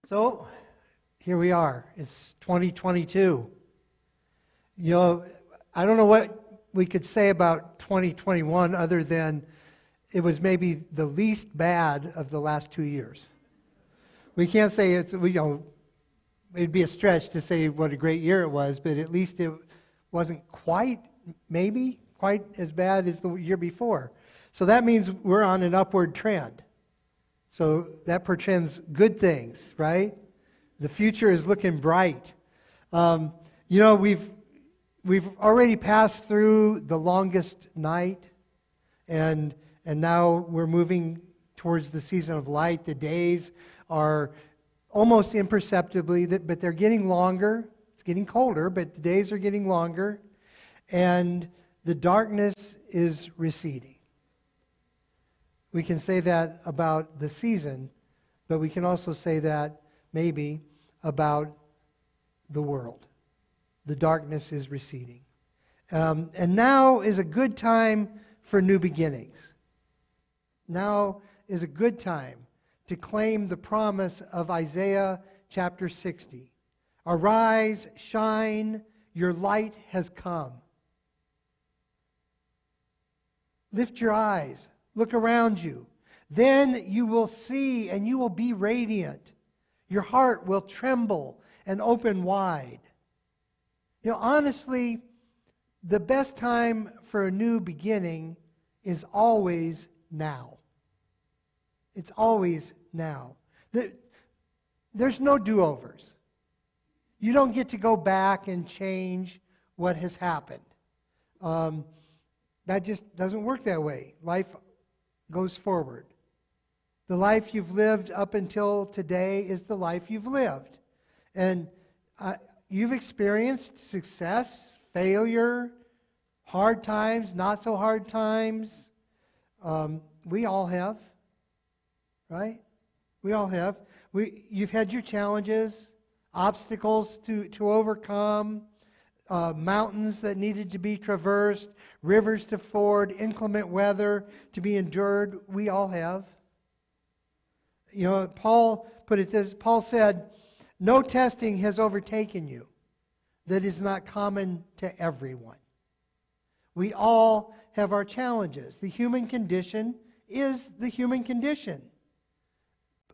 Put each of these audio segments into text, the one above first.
So, here we are. It's 2022. You know, I don't know what we could say about 2021 other than it was maybe the least bad of the last 2 years. We can't say it'd be a stretch to say what a great year it was, but at least it wasn't quite as bad as the year before. So that means we're on an upward trend. So that portends good things, right? The future is looking bright. We've already passed through the longest night, and now we're moving towards the season of light. The days are almost imperceptibly, but they're getting longer. It's getting colder, but the days are getting longer, and the darkness is receding. We can say that about the season, but we can also say that maybe about the world. The darkness is receding. And now is a good time for new beginnings. Now is a good time to claim the promise of Isaiah chapter 60. Arise, shine, your light has come. Lift your eyes. Look around you. Then you will see and you will be radiant. Your heart will tremble and open wide. You know, honestly, the best time for a new beginning is always now. It's always now. There's no do-overs. You don't get to go back and change what has happened. That just doesn't work that way. Life goes forward. The life you've lived up until today is the life you've lived. And you've experienced success, failure, hard times, not so hard times. We all have, right? We all have. You've had your challenges, obstacles to overcome, mountains that needed to be traversed, rivers to ford, inclement weather to be endured. We all have. You know, Paul put it this. Paul said, "No testing has overtaken you that is not common to everyone." We all have our challenges. The human condition is the human condition.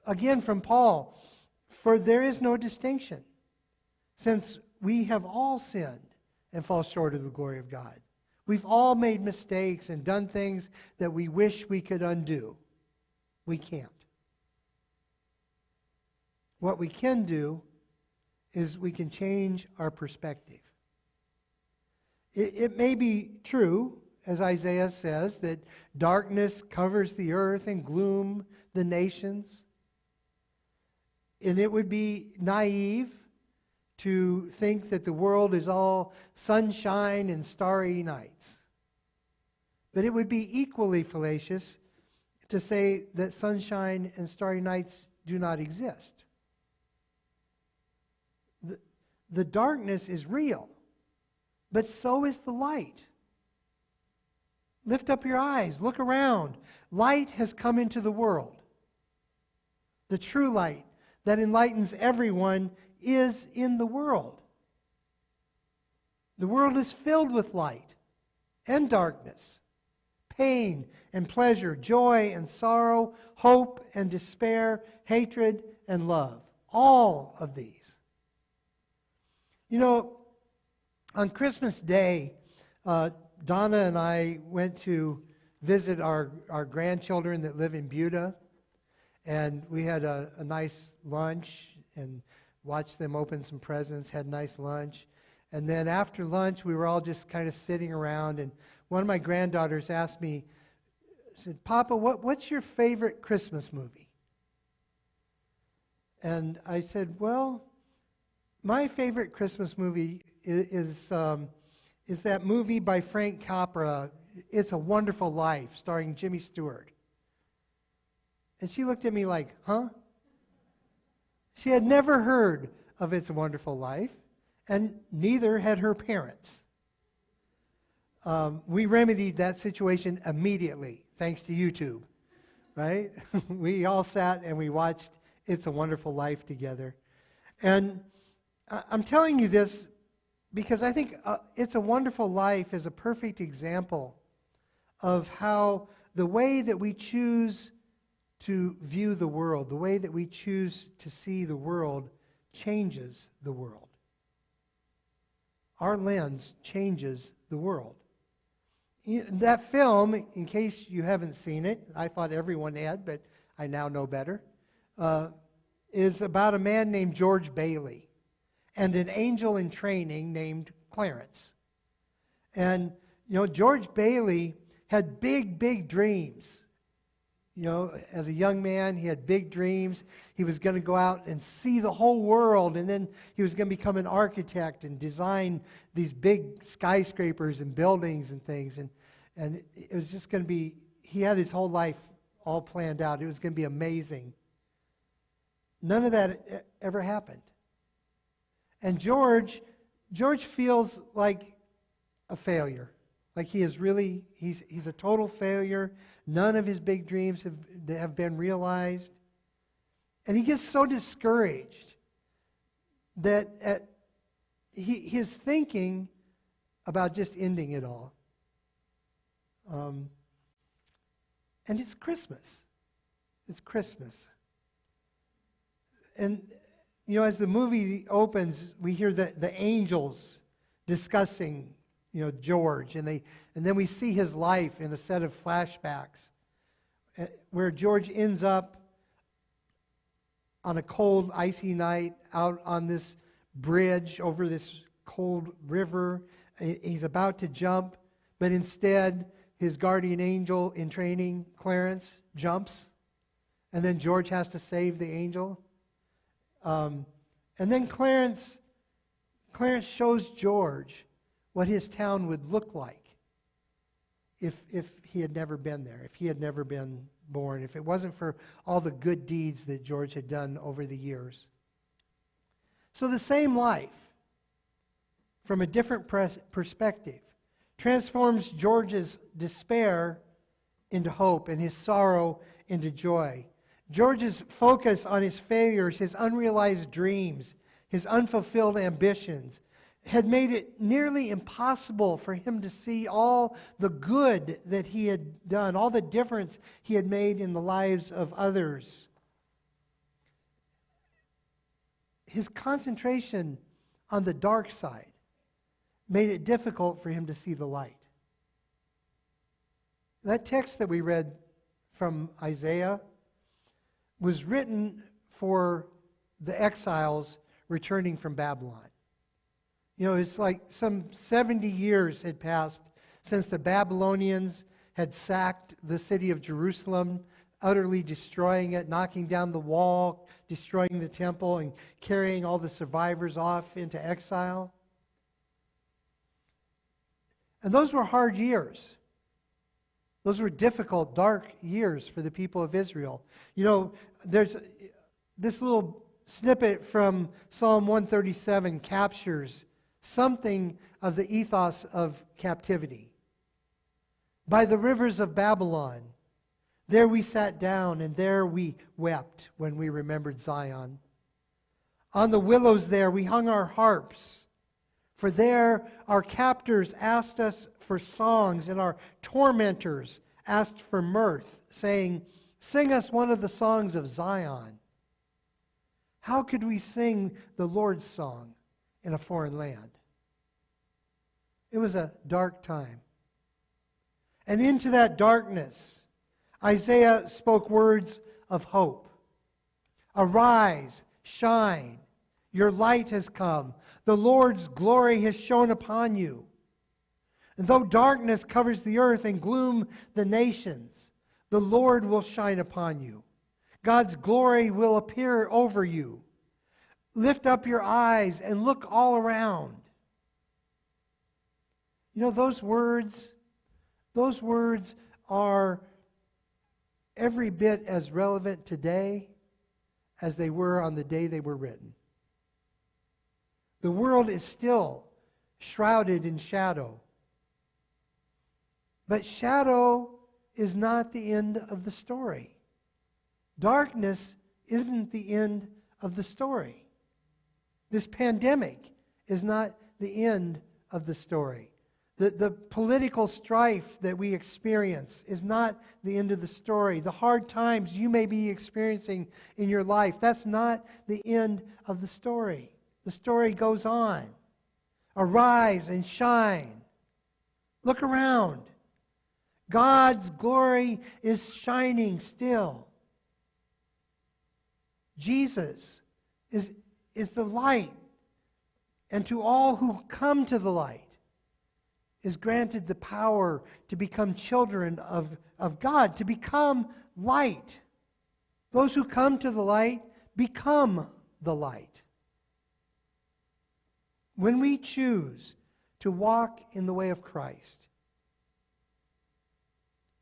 Again from Paul, "For there is no distinction, since we have all sinned and fall short of the glory of God." We've all made mistakes and done things that we wish we could undo. We can't. What we can do is we can change our perspective. It may be true, as Isaiah says, that darkness covers the earth and gloom the nations. And it would be naive to think that the world is all sunshine and starry nights. But it would be equally fallacious to say that sunshine and starry nights do not exist. The darkness is real, but so is the light. Lift up your eyes, look around. Light has come into the world. The true light that enlightens everyone is in the world. The world is filled with light and darkness, pain and pleasure, joy and sorrow, hope and despair, hatred and love. All of these. You know, on Christmas Day, Donna and I went to visit our grandchildren that live in Buda, and we had a nice lunch and watched them open some presents, had a nice lunch. And then after lunch, we were all just kind of sitting around, and one of my granddaughters asked me, said, "Papa, what's your favorite Christmas movie?" And I said, "Well, my favorite Christmas movie is that movie by Frank Capra, It's a Wonderful Life, starring Jimmy Stewart." And she looked at me like, "Huh?" She had never heard of It's a Wonderful Life, and neither had her parents. We remedied that situation immediately, thanks to YouTube, right? We all sat and we watched It's a Wonderful Life together. And I'm telling you this because I think It's a Wonderful Life is a perfect example of how the way that we choose to view the world, the way that we choose to see the world, changes the world. Our lens changes the world. That film, in case you haven't seen it, I thought everyone had, but I now know better, is about a man named George Bailey and an angel in training named Clarence. And, George Bailey had big, big dreams. As a young man, he had big dreams. He was going to go out and see the whole world, and then he was going to become an architect and design these big skyscrapers and buildings and things. And it was just going to be, he had his whole life all planned out. It was going to be amazing. None of that ever happened. And George feels like a failure. Like he's a total failure. None of his big dreams have been realized. And he gets so discouraged that his thinking about just ending it all. And it's Christmas. It's Christmas. And, as the movie opens, we hear the angels discussing George, and then we see his life in a set of flashbacks where George ends up on a cold, icy night out on this bridge over this cold river. He's about to jump, but instead his guardian angel in training, Clarence, jumps, and then George has to save the angel. And then Clarence shows George what his town would look like if he had never been there, if he had never been born, if it wasn't for all the good deeds that George had done over the years. So the same life, from a different perspective, transforms George's despair into hope and his sorrow into joy. George's focus on his failures, his unrealized dreams, his unfulfilled ambitions, had made it nearly impossible for him to see all the good that he had done, all the difference he had made in the lives of others. His concentration on the dark side made it difficult for him to see the light. That text that we read from Isaiah was written for the exiles returning from Babylon. It's like some 70 years had passed since the Babylonians had sacked the city of Jerusalem, utterly destroying it, knocking down the wall, destroying the temple, and carrying all the survivors off into exile. And those were hard years. Those were difficult, dark years for the people of Israel. There's this little snippet from Psalm 137 captures something of the ethos of captivity. By the rivers of Babylon, there we sat down and there we wept when we remembered Zion. On the willows there we hung our harps, for there our captors asked us for songs and our tormentors asked for mirth, saying, "Sing us one of the songs of Zion." How could we sing the Lord's song in a foreign land? It was a dark time. And into that darkness, Isaiah spoke words of hope. Arise, shine, your light has come. The Lord's glory has shone upon you. And though darkness covers the earth and gloom the nations, the Lord will shine upon you. God's glory will appear over you. Lift up your eyes and look all around. Those words are every bit as relevant today as they were on the day they were written. The world is still shrouded in shadow. But shadow is not the end of the story. Darkness isn't the end of the story. This pandemic is not the end of the story. The political strife that we experience is not the end of the story. The hard times you may be experiencing in your life, that's not the end of the story. The story goes on. Arise and shine. Look around. God's glory is shining still. Jesus is the light. And to all who come to the light is granted the power to become children of God, to become light. Those who come to the light become the light. When we choose to walk in the way of Christ,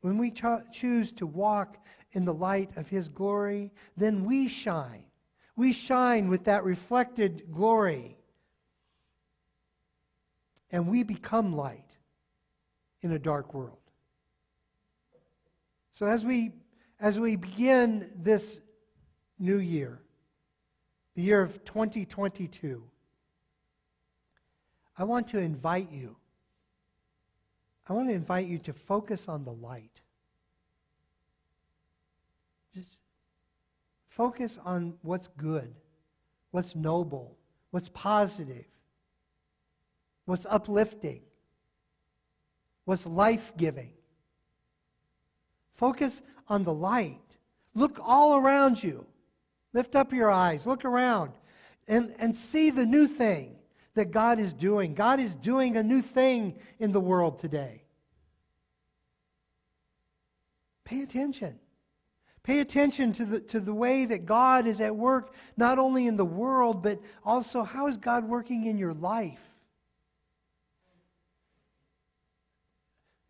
when we choose to walk in the light of His glory, then we shine. We shine with that reflected glory. And we become light in a dark world. So as we begin this new year, the year of 2022, I want to invite you to focus on the light. Just focus on what's good, what's noble, what's positive, what's uplifting, what's life-giving. Focus on the light. Look all around you. Lift up your eyes, look around, and see the new thing that God is doing. God is doing a new thing in the world today. Pay attention. Pay attention to the way that God is at work, not only in the world, but also how is God working in your life?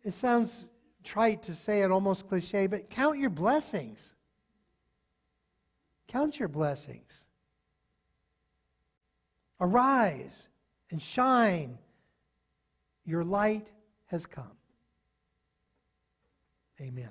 It sounds trite to say it, almost cliche, but count your blessings. Count your blessings. Arise and shine. Your light has come. Amen.